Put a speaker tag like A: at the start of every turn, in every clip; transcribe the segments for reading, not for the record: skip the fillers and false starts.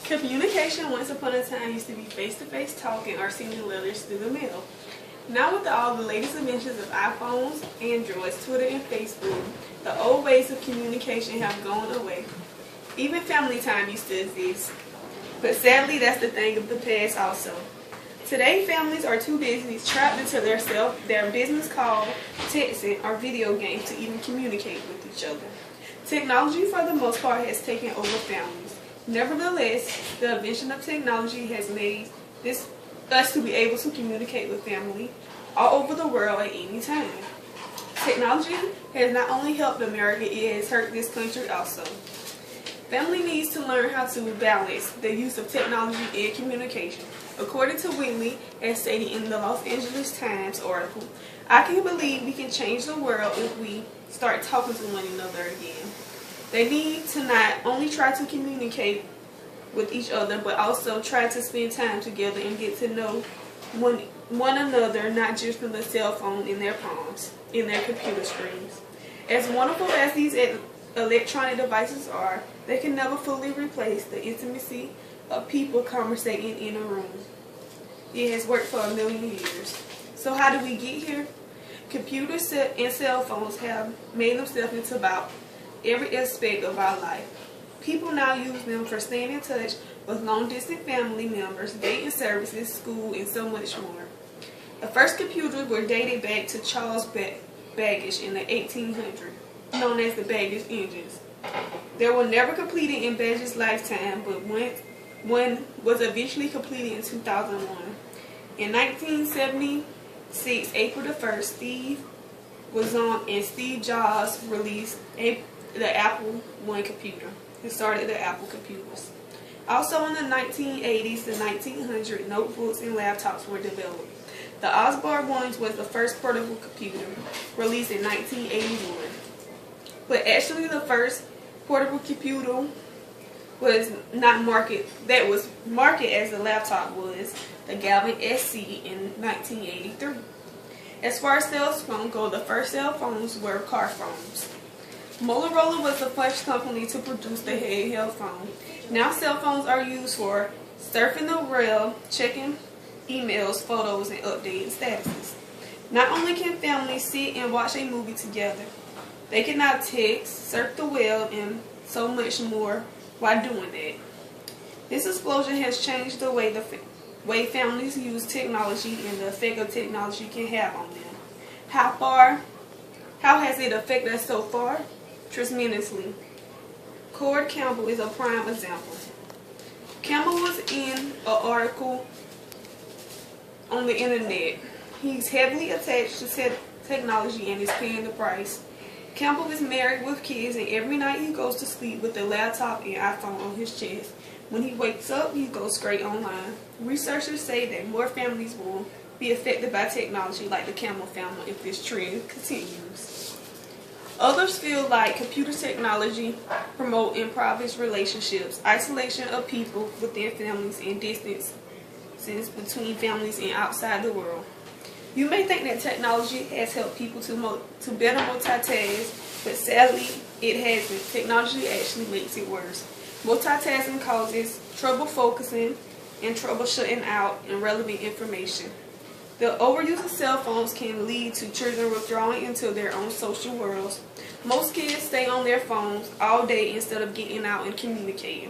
A: Communication once upon a time used to be face-to-face talking or sending letters through the mail. Now with all the latest inventions of iPhones, Androids, Twitter, and Facebook, the old ways of communication have gone away. Even family time used to exist. But sadly, that's the thing of the past also. Today, families are too busy trapped into their business call, texting, or video games to even communicate with each other. Technology, for the most part, has taken over families. Nevertheless, the invention of technology has made us to be able to communicate with family all over the world at any time. Technology has not only helped America, it has hurt this country also. Family needs to learn how to balance the use of technology and communication. According to Whitley, as stated in the Los Angeles Times article, I can believe we can change the world if we start talking to one another again. They need to not only try to communicate with each other, but also try to spend time together and get to know one another, not just from the cell phone in their palms, in their computer screens. As wonderful as these electronic devices are, they can never fully replace the intimacy of people conversating in a room. It has worked for a million years. So how did we get here? Computers and cell phones have made themselves into about every aspect of our life. People now use them for staying in touch with long-distance family members, dating services, school, and so much more. The first computers were dated back to Charles Babbage in the 1800s, known as the Babbage engines. They were never completed in Babbage's lifetime, but one was eventually completed in 2001. In 1976, April the 1st, Steve Jobs released the Apple I computer. He started the Apple computers. Also in the 1980s to 1900s, notebooks and laptops were developed. The Osborne ones was the first portable computer, released in 1981. But actually the first portable computer was not marketed as the laptop was, the Galvin SC in 1983. As far as cell phones go, the first cell phones were car phones. Motorola was the first company to produce the handheld phone. Now cell phones are used for surfing the web, checking emails, photos, and updating statuses. Not only can families sit and watch a movie together, they can now text, surf the web, and so much more while doing that. This explosion has changed the way families use technology and the effect of technology can have on them. How has it affected us so far? Tremendously. Cord Campbell is a prime example. Campbell was in an article on the internet. He's heavily attached to technology and is paying the price. Campbell is married with kids, and every night he goes to sleep with a laptop and iPhone on his chest. When he wakes up, he goes straight online. Researchers say that more families will be affected by technology like the Campbell family if this trend continues. Others feel like computer technology promote impoverished relationships, isolation of people within families, and distances between families and outside the world. You may think that technology has helped people to better multitask, but sadly it hasn't. Technology actually makes it worse. Multitasking causes trouble focusing and trouble shutting out irrelevant information. The overuse of cell phones can lead to children withdrawing into their own social worlds. Most kids stay on their phones all day instead of getting out and communicating.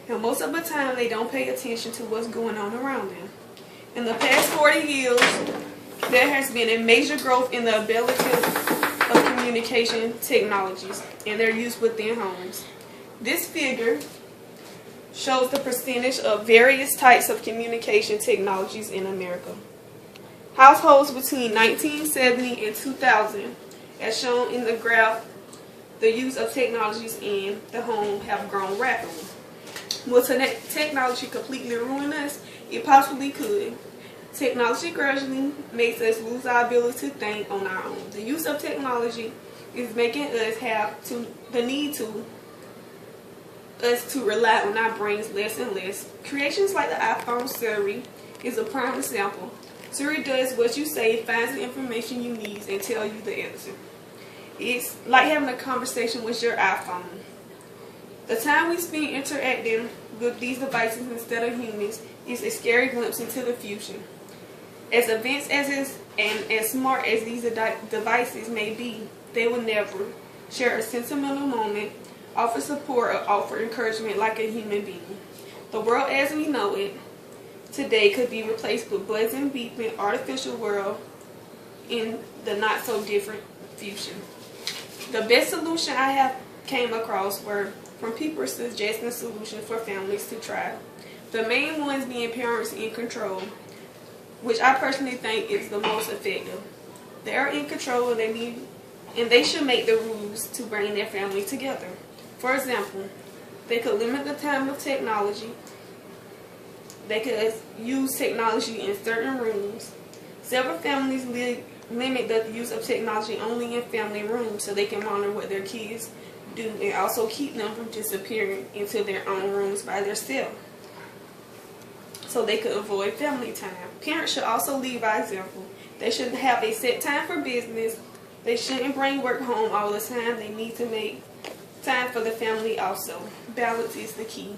A: And most of the time they don't pay attention to what's going on around them. In the past 40 years, there has been a major growth in the ability of communication technologies and their use within homes. This figure shows the percentage of various types of communication technologies in America. Households between 1970 and 2000, as shown in the graph, the use of technologies in the home have grown rapidly. Will technology completely ruin us? It possibly could. Technology gradually makes us lose our ability to think on our own. The use of technology is making us to rely on our brains less and less. Creations like the iPhone Siri is a prime example. Siri does what you say, finds the information you need, and tells you the answer. It's like having a conversation with your iPhone. The time we spend interacting with these devices instead of humans is a scary glimpse into the future. As advanced and as smart as these devices may be, they will never share a sentimental moment, offer support, or offer encouragement like a human being. The world as we know it today could be replaced with buzzing, beeping, artificial world in the not so different future. The best solution I have came across were from people suggesting solutions for families to try. The main ones being parents in control, which I personally think is the most effective. They are in control and they should make the rules to bring their family together. For example, they could limit the time of technology. They could use technology in certain rooms. Several families limit the use of technology only in family rooms so they can monitor what their kids do and also keep them from disappearing into their own rooms by themselves so they could avoid family time. Parents should also lead by example. They should have a set time for business. They shouldn't bring work home all the time. They need to make time for the family also. Balance is the key.